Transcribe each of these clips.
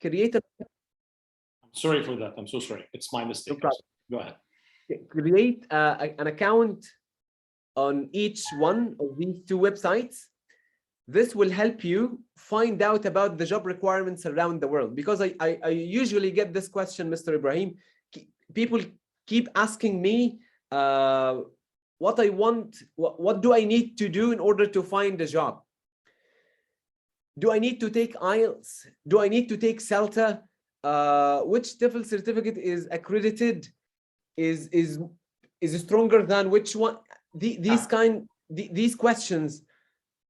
create Sorry for that. I'm so sorry. It's my mistake. No Go ahead. create an account on each one of these two websites. This will help you find out about the job requirements around the world, because I usually get this question, Mr. Ibrahim. People keep asking me what I want, what do I need to do in order to find a job? Do I need to take IELTS? Do I need to take CELTA? Which TOEFL certificate is accredited? Is stronger than which one? These questions,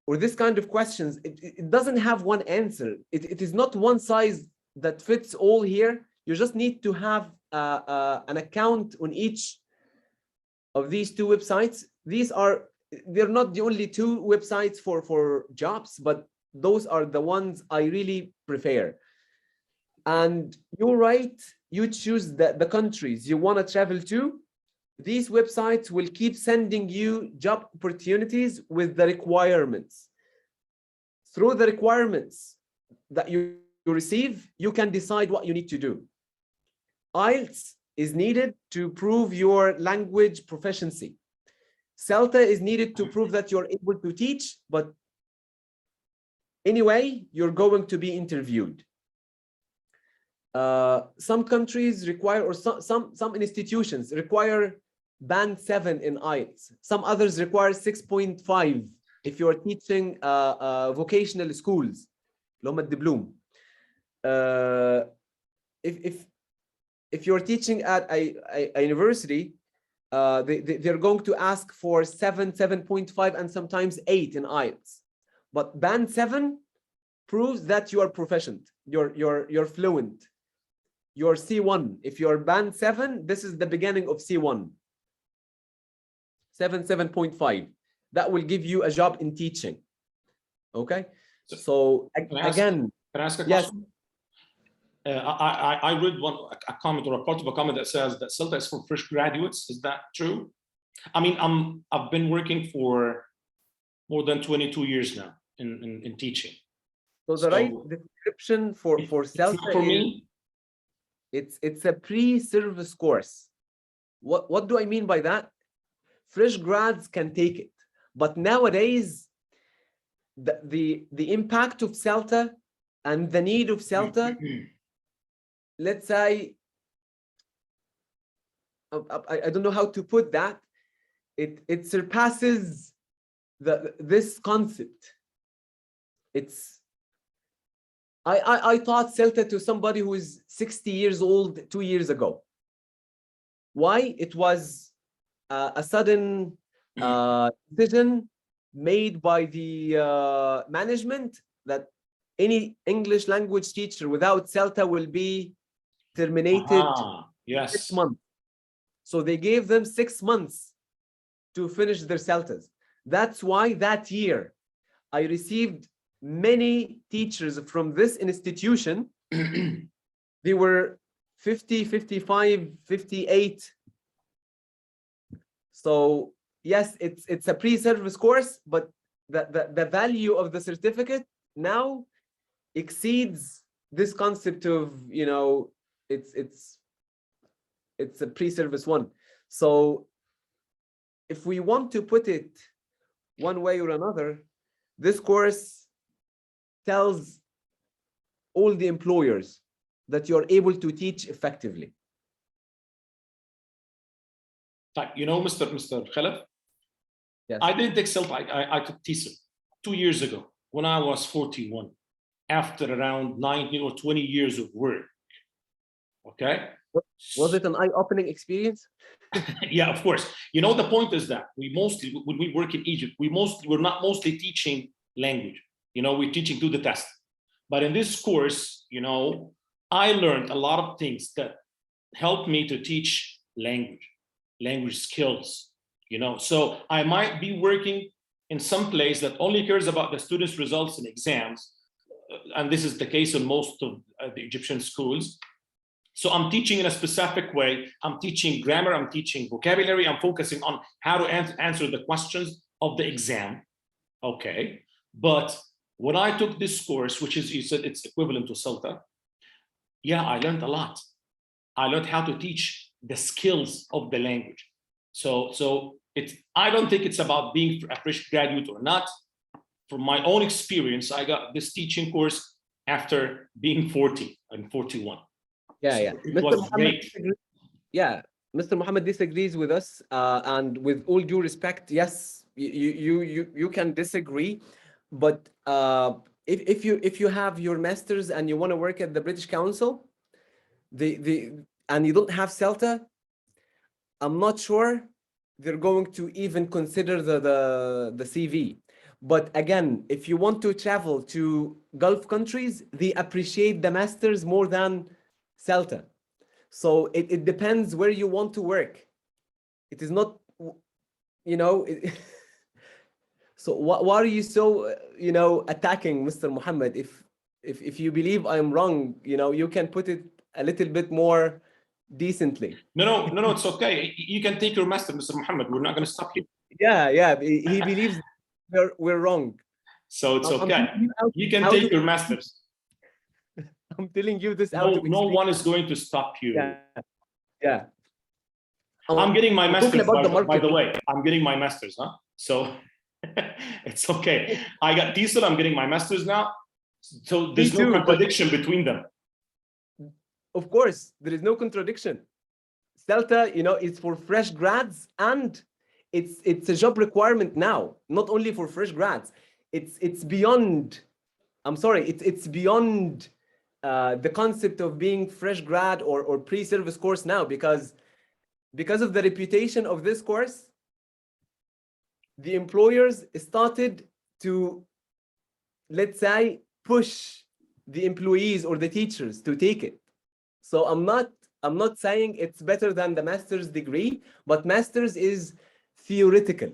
or this kind of questions, it doesn't have one answer. It is not one size that fits all here. You just need to have an account on each of these two websites. They're not the only two websites for jobs, but those are the ones I really prefer. And you're right, you choose the countries you want to travel to. These websites will keep sending you job opportunities with the requirements. Through the requirements that you receive, you can decide what you need to do. IELTS is needed to prove your language proficiency. CELTA is needed to prove that you're able to teach, but anyway, you're going to be interviewed. Some countries require, or some institutions require band 7 in IELTS. Some others require 6.5 if you're teaching vocational schools. If you're teaching at a university, they're going to ask for 7.5 and sometimes 8 in IELTS. But band 7 proves that you are proficient, you're fluent. You're C1. If you're band 7, this is the beginning of C1. 7.5. That will give you a job in teaching. Okay. So again, can I ask a question? Yes. I read a comment or a part of a comment that says that CELTA is for fresh graduates. Is that true? I mean, I've been working for more than 22 years now in teaching. So the right description for CELTA for me. It's a pre-service course. What do I mean by that? Fresh grads can take it, but nowadays the impact of CELTA and the need of CELTA, let's say, I don't know how to put that. It surpasses this concept. I taught CELTA to somebody who is 60 years old 2 years ago. Why? It was a sudden decision made by the management that any English language teacher without CELTA will be terminated. Yes. 6 months. So they gave them 6 months to finish their CELTAs. That's why that year I received many teachers from this institution. They were 50, 55, 58. So yes, it's a pre-service course, but the value of the certificate now exceeds this concept of, you know, it's a pre-service one. So if we want to put it one way or another, this course tells all the employers that you're able to teach effectively. You know, Mr. Khalaf, yes. I didn't take CELTA. I took TESOL 2 years ago when I was 41, after around 19 or 20 years of work. Okay. Was it an eye-opening experience? Yeah, of course. You know, the point is that when we work in Egypt, we're not mostly teaching language. You know, we're teaching to the test. But in this course, you know, I learned a lot of things that helped me to teach language skills, you know. So I might be working in some place that only cares about the students' results in exams. And this is the case in most of the Egyptian schools. So I'm teaching in a specific way. I'm teaching grammar, I'm teaching vocabulary, I'm focusing on how to answer the questions of the exam. Okay. But when I took this course, which is, you said it's equivalent to CELTA, Yeah, I learned a lot. I learned how to teach the skills of the language. So I don't think it's about being a fresh graduate or not. From my own experience, I got this teaching course after being 40 and 41. Yeah, So yeah. it Mr. was Muhammad, great. yeah, Mr. Muhammad disagrees with us, and with all due respect, yes, you can disagree, but if you have your masters and you want to work at the British Council, and you don't have CELTA, I'm not sure they're going to even consider the CV. But again, if you want to travel to Gulf countries, they appreciate the masters more than CELTA. So it depends where you want to work. It is not, you know, so why are you so, attacking Mr. Muhammad? If you believe I'm wrong, you can put it a little bit more decently. No, it's okay. You can take your master, Mr. Muhammad. We're not going to stop you. Yeah, he believes we're wrong. So it's I'm okay. telling you You can out take of, your masters. I'm telling you this out No, of no experience. one is going to stop you. Yeah. I'm getting my I'm talking master's, about the by market. the way. I'm getting my master's, huh? So it's okay. I got TESOL, I'm getting my master's now. So there's Me too, no but contradiction between them. of course, there is no contradiction. CELTA, it's for fresh grads, and it's a job requirement now, not only for fresh grads. It's beyond. I'm sorry, it's beyond the concept of being fresh grad or pre-service course now, because of the reputation of this course, the employers started to, let's say, push the employees or the teachers to take it. So I'm not saying it's better than the master's degree, but master's is theoretical.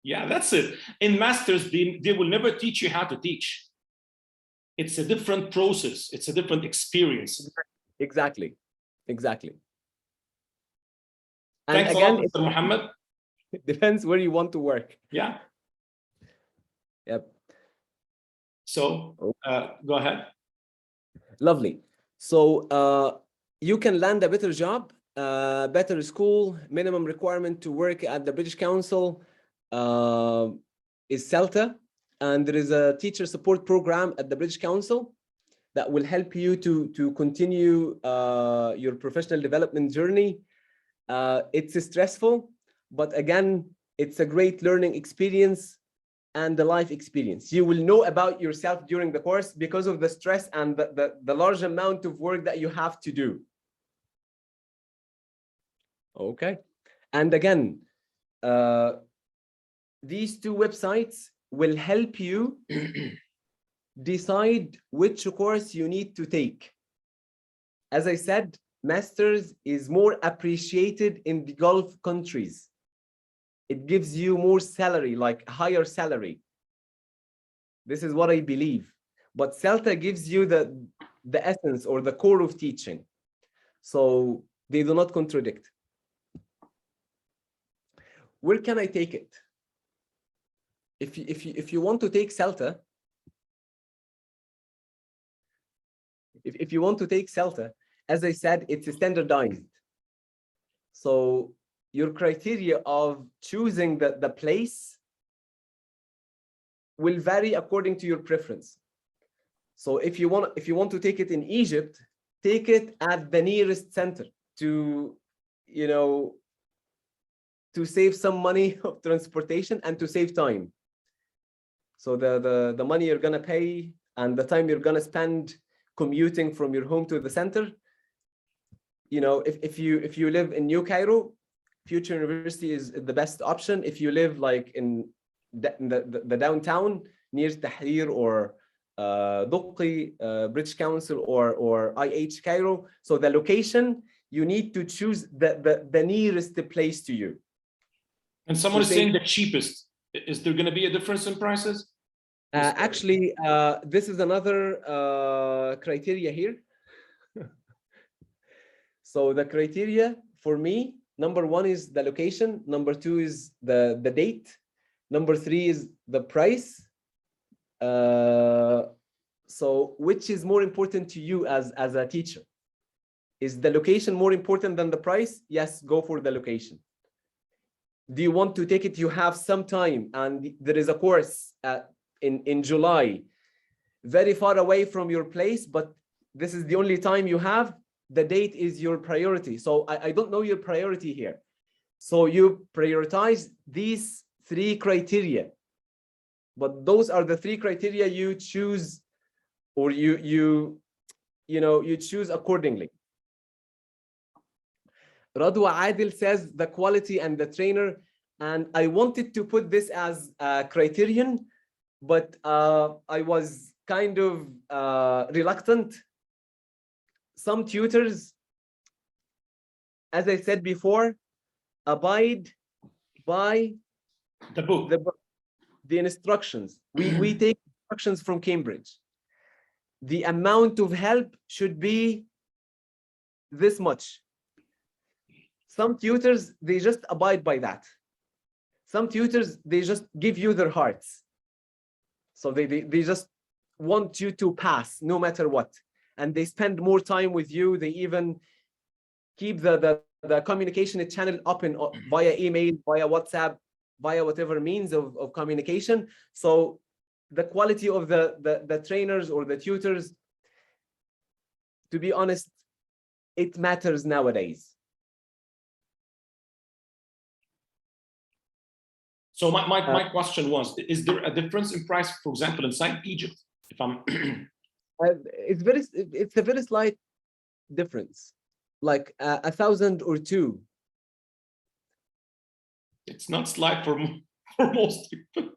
Yeah, that's it. In masters, they will never teach you how to teach. It's a different process. It's a different experience. Exactly. And Thanks again, a lot, Mr. Muhammad. it depends where you want to work. Yeah. Yep. So go ahead. Lovely. So you can land a better job, better school. Minimum requirement to work at the British Council is CELTA, and there is a teacher support program at the British Council that will help you to continue your professional development journey. It's stressful, but again, it's a great learning experience and the life experience. You will know about yourself during the course because of the stress and the large amount of work that you have to do. Okay. And again, these two websites will help you decide which course you need to take. As I said, master's is more appreciated in the Gulf countries. It gives you more salary, like higher salary. This is what I believe. But CELTA gives you the essence or the core of teaching. So they do not contradict. Where can I take it? If you want to take CELTA, if you want to take CELTA, as I said, it's standardized. So your criteria of choosing the place will vary according to your preference. So if you want to take it in Egypt, take it at the nearest center to, to save some money of transportation and to save time. So the money you're gonna pay and the time you're gonna spend commuting from your home to the center, if you live in New Cairo, Future University is the best option. If you live like in the downtown near Tahrir or Duqi, British Council or IH Cairo, so the location, you need to choose the nearest place to you. And someone is saying the cheapest. Is there going to be a difference in prices? Actually, this is another criteria here. So the criteria for me, number one is the location, number two is the date, number three is the price. So which is more important to you as a teacher? Is the location more important than the price? Yes, go for the location. Do you want to take it? You have some time and there is a course in July, very far away from your place, but this is the only time you have. The date is your priority. So I don't know your priority here. So you prioritize these 3 criteria, but those are the 3 criteria you choose, or you choose accordingly. Radwa Adil says the quality and the trainer, and I wanted to put this as a criterion, but I was kind of reluctant. Some tutors, as I said before, abide by the book, the instructions. We take instructions from Cambridge. The amount of help should be this much. Some tutors, they just abide by that. Some tutors, they just give you their hearts. So they just want you to pass no matter what. And they spend more time with you. They even keep the communication channel open via email, via WhatsApp, via whatever means of communication. So the quality of the trainers or the tutors, to be honest, it matters nowadays. So my question was, is there a difference in price, for example, inside Egypt? If I'm it's a very slight difference, like 1,000 or 2. It's not slight for most people.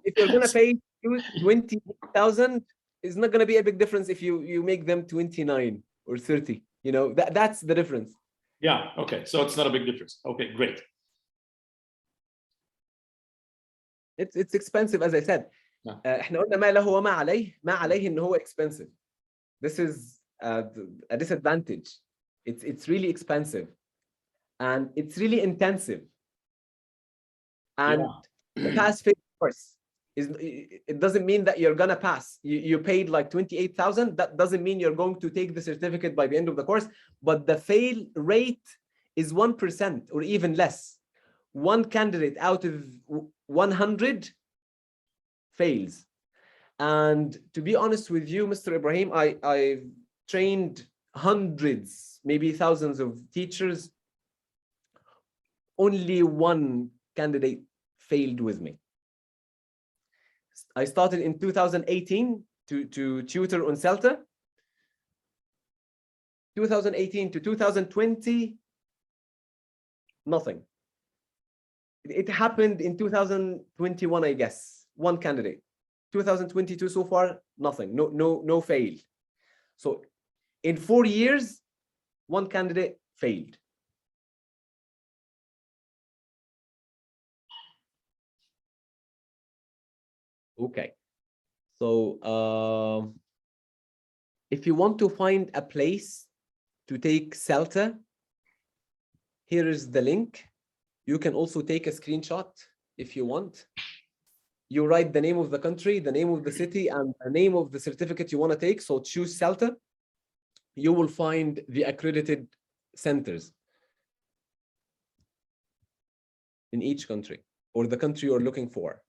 If you're gonna pay 20,000, it's not gonna be a big difference if you make them 29 or 30. You know, that's the difference. Yeah. Okay. So it's not a big difference. Okay. Great. It's expensive, as I said. احنا قلنا ما له وما عليه. ما عليه إن هو expensive. This is a disadvantage. It's really expensive, and it's really intensive. And the pass-fail course it doesn't mean that you're gonna pass. You paid like 28,000. That doesn't mean you're going to take the certificate by the end of the course. But the fail rate is 1% or even less. One candidate out of 100 fails. And to be honest with you, Mr. Ibrahim, I've trained hundreds, maybe thousands of teachers. Only one candidate failed with me. I started in 2018 to tutor on CELTA. 2018 to 2020, nothing. It happened in 2021, I guess. One candidate. 2022 so far, nothing. No fail. So in 4 years, one candidate failed. Okay. So if you want to find a place to take CELTA, here is the link. You can also take a screenshot if you want. You write the name of the country, the name of the city, and the name of the certificate you want to take. So choose CELTA. You will find the accredited centers in each country, or the country you're looking for.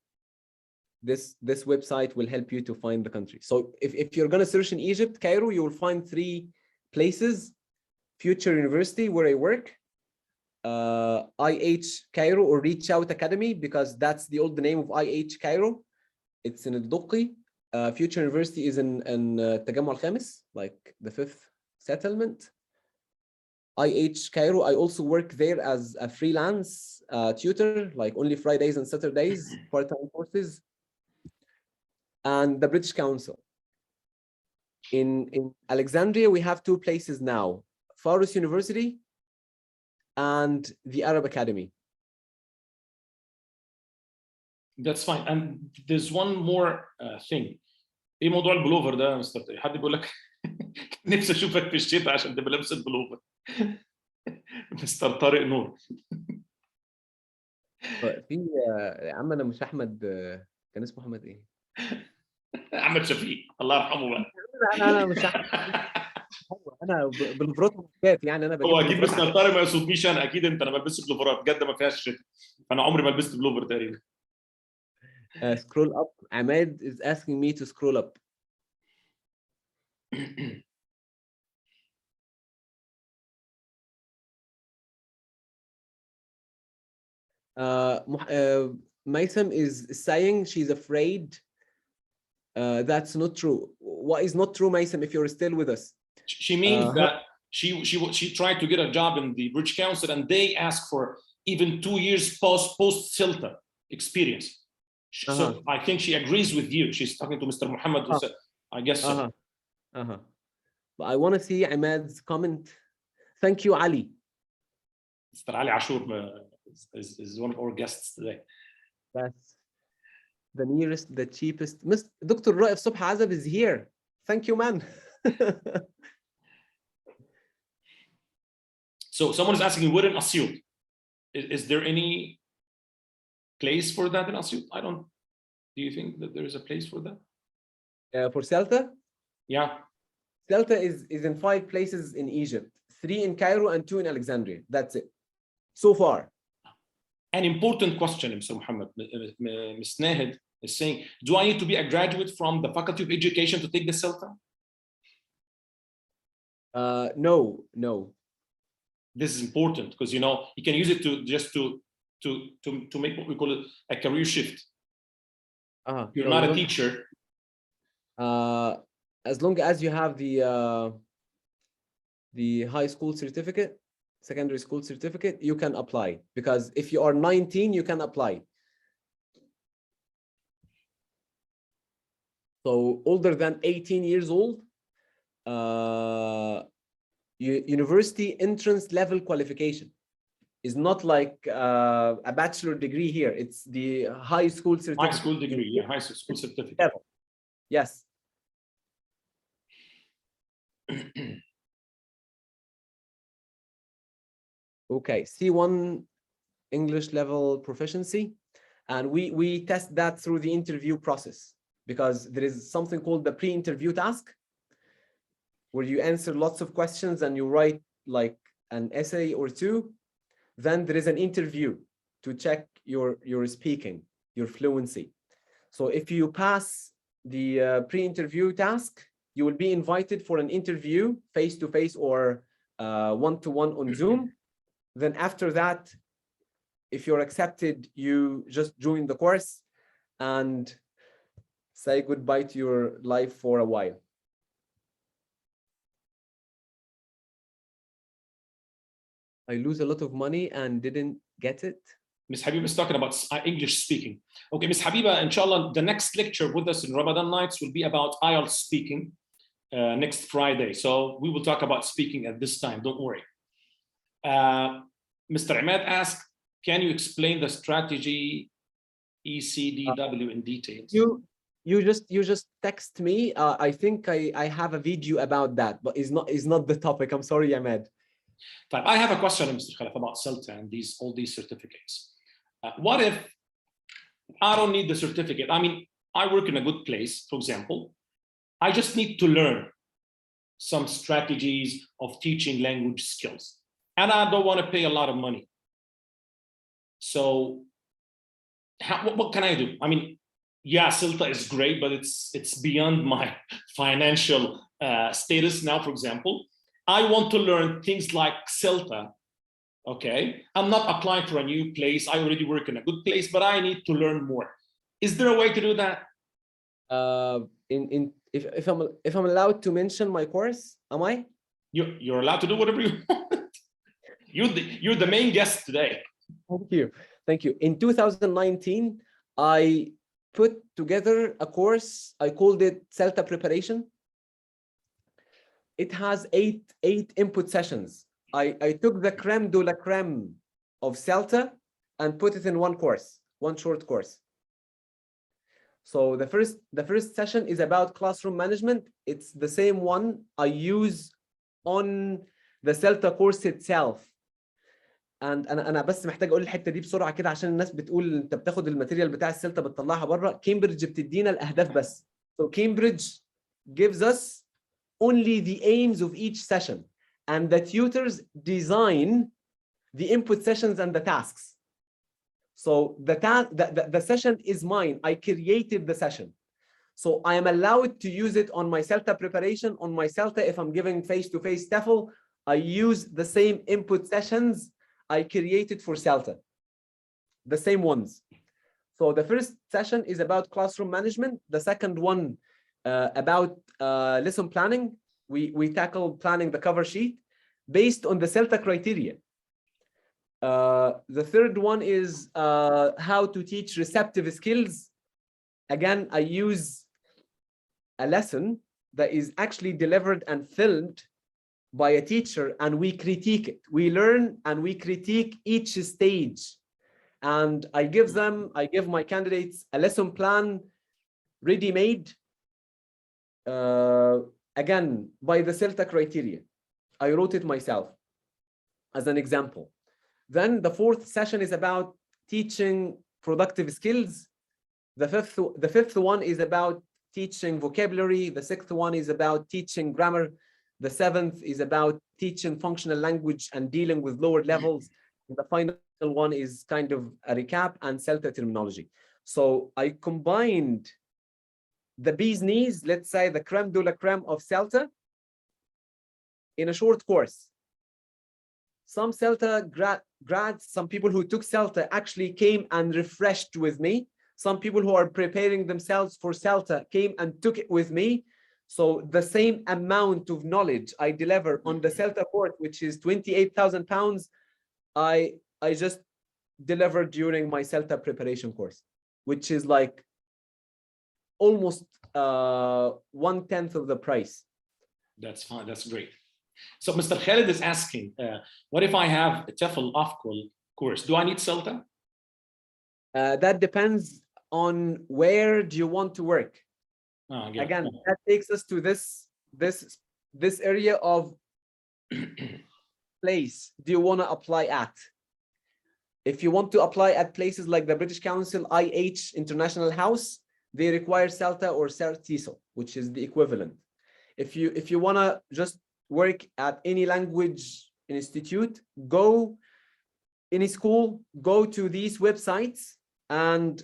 This website will help you to find the country. So if you're going to search in Egypt, Cairo, you will find 3 places: Future University, where I work, IH Cairo, or Reach Out Academy, because that's the old name of IH Cairo. It's in Al-Duqi. Future University is in Tajammu Al-Khamis, like the 5th settlement. IH Cairo, I also work there as a freelance tutor, like only Fridays and Saturdays, part-time courses. And the British Council. In Alexandria, we have 2 places now: Faroes University and the Arab Academy. That's fine. And there's one more thing. ايه موضوع البلوفر ده يا مستر؟ حد بيقول لك نفسي اشوفك في الشتاء عشان تبقى لابس البلوفر. مستر طارق نور. في يا عم انا مش احمد، كان اسمه احمد ايه؟ احمد شفيق، الله يرحمه بقى. انا مش احمد. انا بالبروتو ماركات يعني انا هو بجيب اكيد بلوفرات. مستر طارق ما يقصدنيش انا، اكيد انت، انا ما بلبسش بلوفرات، جده ما فيهاش شتاء، فانا عمري ما لبست بلوفر تقريبا. Scroll up. Ahmed is asking me to scroll up. Maisam is saying she's afraid. That's not true. What is not true, Maisam, if you're still with us? She means that she tried to get a job in the British Council, and they asked for even 2 years post CELTA experience. So I think she agrees with you. She's talking to Mr. Muhammad. I guess so. But I want to see Ahmad's comment. Thank you, Ali. Mr. Ali Ashur is one of our guests today. That's the nearest, the cheapest. Dr. Raif Subh Azab is here. Thank you, man. So someone is asking, where in Asyut? Is there any place for that in Asyut? I don't. Do you think that there is a place for that? For CELTA? Yeah. CELTA is in 5 places in Egypt, 3 in Cairo and 2 in Alexandria. That's it. So far. An important question, Mr. Muhammad. Ms. Nahid is saying, do I need to be a graduate from the Faculty of Education to take the CELTA? No. This is important because you can use it to make what we call it a career shift. You're not a teacher. As long as you have the high school certificate, secondary school certificate, you can apply. Because if you are 19, you can apply. So older than 18 years old, university entrance level qualification is not like a bachelor degree here. It's the high school certificate. High school degree, yeah, high school certificate. Level. Yes. Okay, C1 English level proficiency. And we test that through the interview process, because there is something called the pre-interview task, where you answer lots of questions and you write like an essay or 2. Then there is an interview to check your speaking, your fluency. So if you pass the pre-interview task, you will be invited for an interview face-to-face or one-to-one on Zoom. Then after that, if you're accepted, you just join the course and say goodbye to your life for a while. I lose a lot of money and didn't get it. Ms. Habiba is talking about English speaking. Okay, Ms. Habiba, inshallah, the next lecture with us in Ramadan nights will be about IELTS speaking next Friday. So we will talk about speaking at this time, don't worry. Mr. Ahmed asked, can you explain the strategy ECDW in details? You just text me. I think I have a video about that, but it's not the topic. I'm sorry, Ahmed. I have a question, Mr. Khalaf, about CELTA and all these certificates. What if I don't need the certificate? I mean, I work in a good place, for example. I just need to learn some strategies of teaching language skills, and I don't want to pay a lot of money. So what can I do? I mean, yeah, CELTA is great, but it's beyond my financial status now, for example. I want to learn things like CELTA. Okay, I'm not applying for a new place. I already work in a good place, but I need to learn more. Is there a way to do that? If I'm allowed to mention my course, am I? You're allowed to do whatever you want. You're the main guest today. Thank you. In 2019, I put together a course. I called it CELTA Preparation. It has eight input sessions. I took the creme de la creme of CELTA and put it in one course, one short course. So the first session is about classroom management. It's the same one I use on the CELTA course itself. And انا بس محتاج اقول الحته دي بسرعه كده عشان الناس بتقول انت بتاخد الماتيريال بتاع السلطه بتطلعها بره. كامبريدج بتدينا الاهداف بس. So Cambridge gives us only the aims of each session, and the tutors design the input sessions and the tasks. So the session is mine. I created the session. So I am allowed to use it on my CELTA preparation. On my CELTA, if I'm giving face-to-face TEFL, I use the same input sessions I created for CELTA, the same ones. So the first session is about classroom management. The second one about lesson planning. We tackle planning the cover sheet based on the CELTA criteria. The third one is how to teach receptive skills. Again, I use a lesson that is actually delivered and filmed by a teacher, and we critique it. We learn and we critique each stage. And I give my candidates a lesson plan ready-made, again, by the CELTA criteria. I wrote it myself as an example. Then the fourth session is about teaching productive skills. The fifth one is about teaching vocabulary. The sixth one is about teaching grammar. The seventh is about teaching functional language and dealing with lower levels. And the final one is kind of a recap and CELTA terminology. So I combined the bee's knees, let's say the creme de la creme of CELTA, in a short course. Some CELTA grads, some people who took CELTA actually came and refreshed with me. Some people who are preparing themselves for CELTA came and took it with me. So the same amount of knowledge I deliver on the CELTA course, which is £28,000, I just delivered during my CELTA preparation course, which is like almost 1/10 of the price. That's fine. That's great. So Mr. Khalid is asking, what if I have a TEFL off-call course? Do I need CELTA? That depends on where do you want to work. Again, that takes us to this area of place do you want to apply at. If you want to apply at places like the British Council, IH, International House, they require CELTA or CERT-TESOL, which is the equivalent. If you want to just work at any language institute, go any school, go to these websites and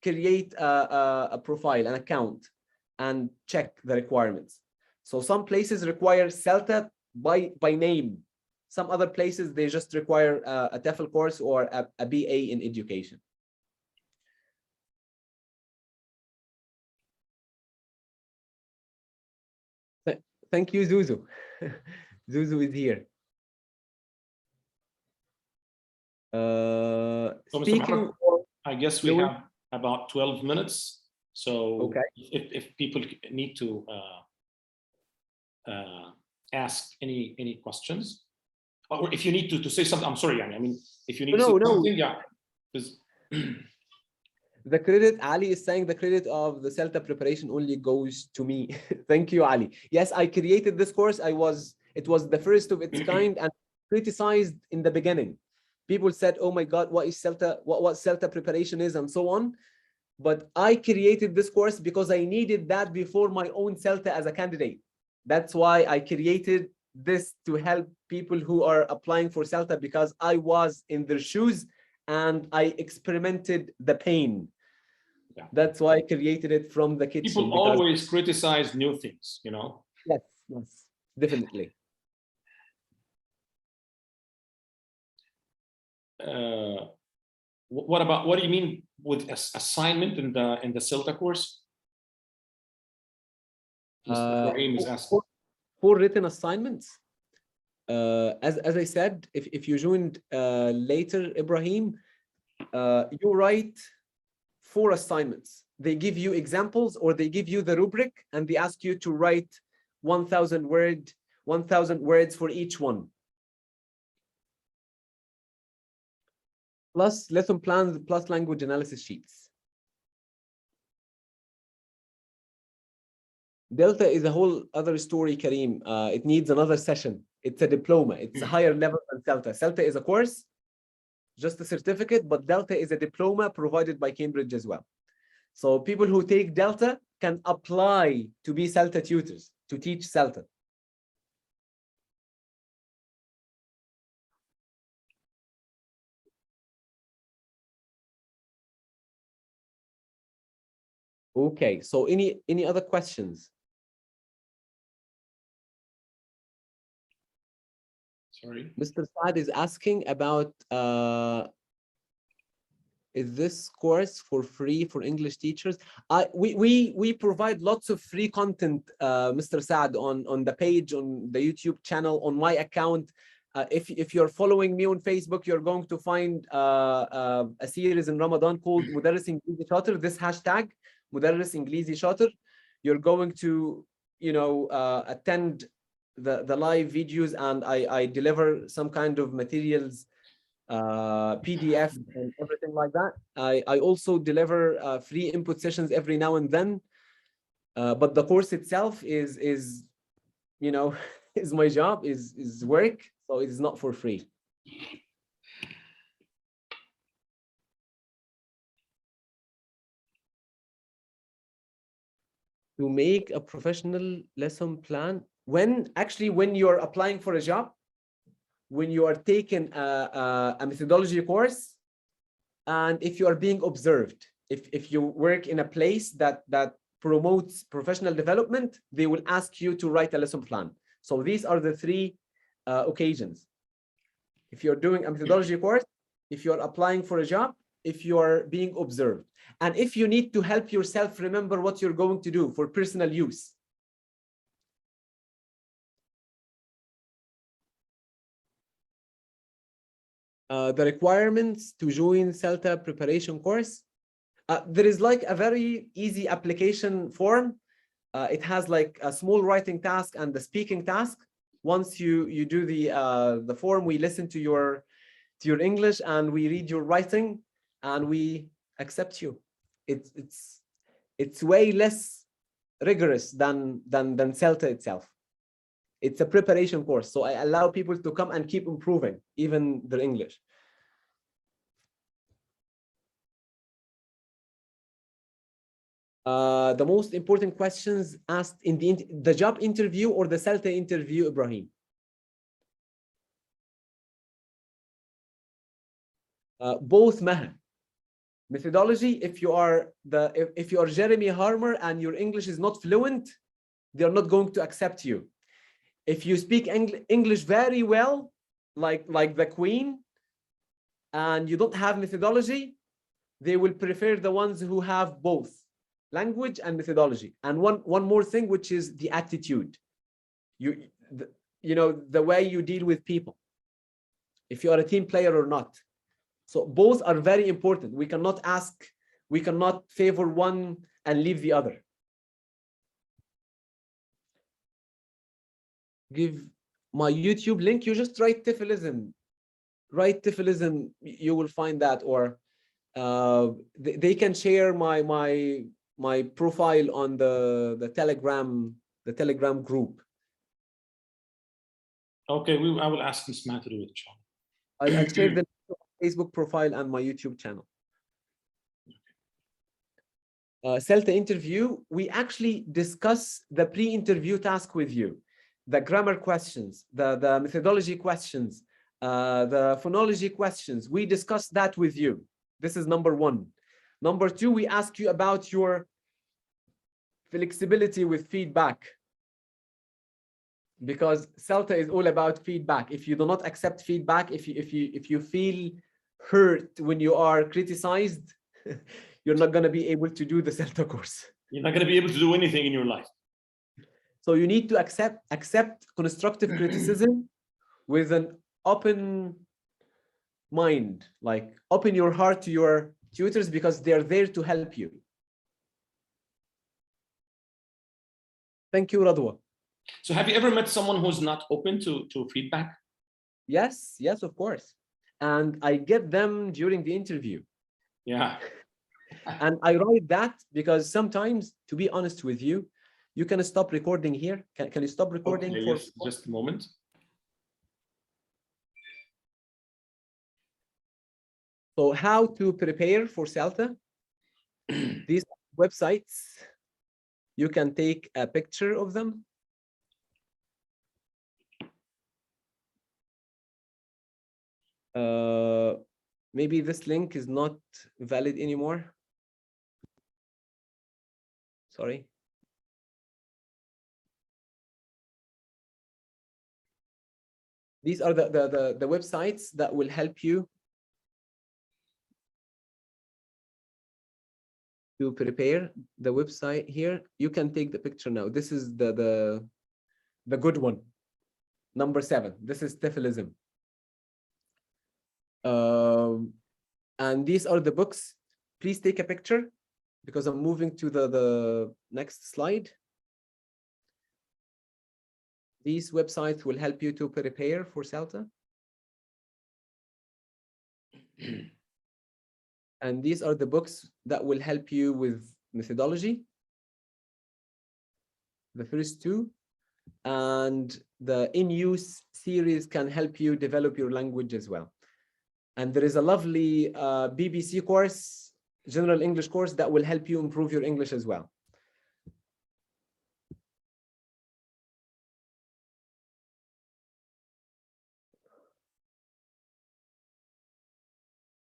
create a profile, an account, and check the requirements. So some places require CELTA by name. Some other places, they just require a TEFL course or a BA in education. Thank you, Zuzu. Zuzu is here. Speaking of, I guess we have about 12 minutes. So okay. if people need to ask any questions, or if you need to say something, I'm sorry, I mean, if you need to say something, yeah. The credit, Ali is saying the credit of the CELTA preparation only goes to me. Thank you, Ali. Yes, I created this course. It was the first of its kind and criticized in the beginning. People said, oh my God, what is CELTA, what CELTA preparation is and so on. But I created this course because I needed that before my own CELTA as a candidate. That's why I created this to help people who are applying for CELTA, because I was in their shoes and I experimented the pain. Yeah. That's why I created it from the kitchen. People always criticize new things, you know? Yes, yes, definitely. What do you mean with assignment in the CELTA course? Mr. Ibrahim is asking. For written assignments, as I said, if you joined later, Ibrahim, you write 4 assignments. They give you examples or they give you the rubric and they ask you to write 1,000 words for each one. Plus lesson plans, plus language analysis sheets. Delta is a whole other story, Kareem. It needs another session. It's a diploma. It's a higher level than CELTA. CELTA is a course, just a certificate, but Delta is a diploma provided by Cambridge as well. So people who take Delta can apply to be CELTA tutors, to teach CELTA. Okay, so any other questions? Sorry. Mr. Saad is asking about is this course for free for English teachers? We provide lots of free content, Mr. Saad, on the page, on the YouTube channel, on my account. If you're following me on Facebook, you're going to find a series in Ramadan called مدرس إنجليزي شاطر. This hashtag مدرس إنجليزي شاطر. You're going to, attend the live videos, and I deliver some kind of materials, PDF and everything like that. I also deliver free input sessions every now and then, but the course itself is is my job, is work, so it is not for free. To make a professional lesson plan, when you're applying for a job, when you are taking a methodology course, and if you are being observed, if you work in a place that promotes professional development, they will ask you to write a lesson plan. So these are the three occasions: if you're doing a methodology course, if you're applying for a job, if you're being observed, and if you need to help yourself remember what you're going to do for personal use. The requirements to join CELTA preparation course. There is like a very easy application form. It has like a small writing task and the speaking task. Once you do the form, we listen to your English and we read your writing and we accept you. It's way less rigorous than CELTA itself. It's a preparation course, so I allow people to come and keep improving even their English. The most important questions asked in the job interview or the CELTA interview, Ibrahim? Both, Maha. Methodology, if you are Jeremy Harmer and your English is not fluent, they're not going to accept you. If you speak English very well, like the Queen, and you don't have methodology, they will prefer the ones who have both language and methodology. And one more thing, which is the attitude. The way you deal with people, if you are a team player or not. So both are very important. We cannot favor one and leave the other. Give my YouTube link. You just write Tifilism. Write Tifilism, you will find that, or they can share my profile on the Telegram group. Okay, I will ask this man to do it. I'll share the Facebook profile and my YouTube channel. CELTA interview, we actually discuss the pre-interview task with you, the grammar questions, the methodology questions, the phonology questions. We discuss that with you. This is number one. Number two, we ask you about your flexibility with feedback, because CELTA is all about feedback. If you do not accept feedback, if you feel hurt when you are criticized, you're not going to be able to do the CELTA course. You're not going to be able to do anything in your life. So you need to accept constructive criticism with an open mind, like open your heart to your tutors, because they're there to help you. Thank you, Radwa. So have you ever met someone who's not open to feedback? Yes, of course. And I get them during the interview. Yeah. And I write that because sometimes, to be honest with you, you can stop recording here. Can you stop recording? Okay, yes, just a moment. So how to prepare for CELTA? These websites, you can take a picture of them. Maybe this link is not valid anymore. Sorry. These are the websites that will help you to prepare. The website here, you can take the picture now. This is the good one. Number 7. This is Tifilism. And these are the books. Please take a picture because I'm moving to the next slide. These websites will help you to prepare for CELTA. And these are the books that will help you with methodology. The first 2. And the in-use series can help you develop your language as well. And there is a lovely BBC course, General English course, that will help you improve your English as well.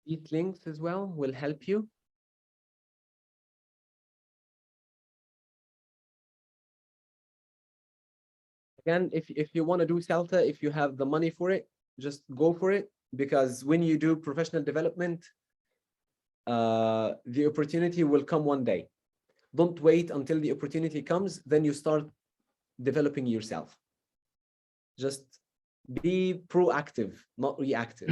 These links as well will help you. Again, if you want to do CELTA, if you have the money for it, just go for it. Because when you do professional development, the opportunity will come one day. Don't wait until the opportunity comes, then you start developing yourself. Just be proactive, not reactive.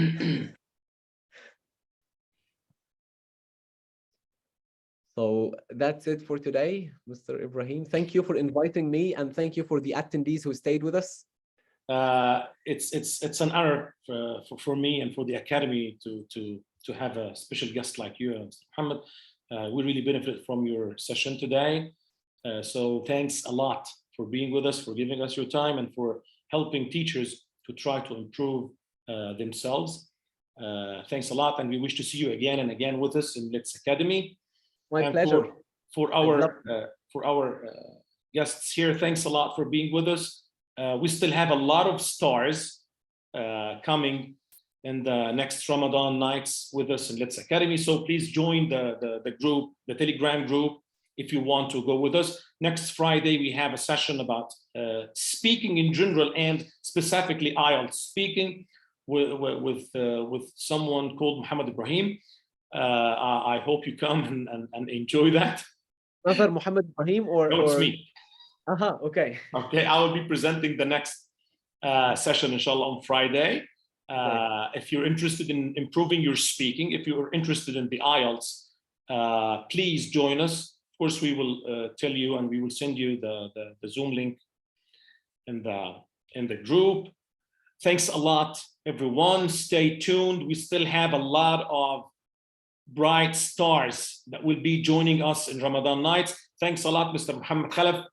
So that's it for today, Mr. Ibrahim. Thank you for inviting me, and thank you for the attendees who stayed with us. It's an honor for me and for the Academy to have a special guest like you, Mr. Muhammad. We really benefit from your session today. So thanks a lot for being with us, for giving us your time, and for helping teachers to try to improve themselves. Thanks a lot, and we wish to see you again and again with us in Let's Academy. My pleasure. For our guests here, thanks a lot for being with us. We still have a lot of stars coming in the next Ramadan nights with us in Let's Academy. So please join the group, the Telegram group, if you want to go with us. Next Friday, we have a session about speaking in general and specifically IELTS speaking with someone called Muhammad Ibrahim. I hope you come and enjoy that. Another Muhammad Ibrahim or? No, it's me. Okay. Okay, I will be presenting the next session, inshallah, on Friday. If you're interested in improving your speaking, if you're interested in the IELTS, please join us. Of course, we will tell you, and we will send you the Zoom link in the group. Thanks a lot, everyone. Stay tuned. We still have a lot of bright stars that will be joining us in Ramadan nights. Thanks a lot, Mr. Muhammad Khalaf.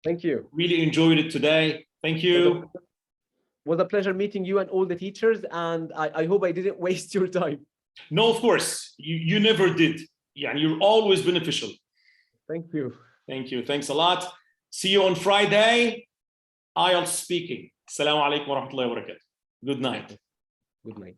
Thank you. Really enjoyed it today. Thank you. It was a pleasure meeting you and all the teachers, and I hope I didn't waste your time. No, of course, you never did. Yeah, and you're always beneficial. Thank you. Thank you. Thanks a lot. See you on Friday. IELTS speaking. Assalamu alaikum wa rahmatullahi wa barakatuh. Good night. Good night.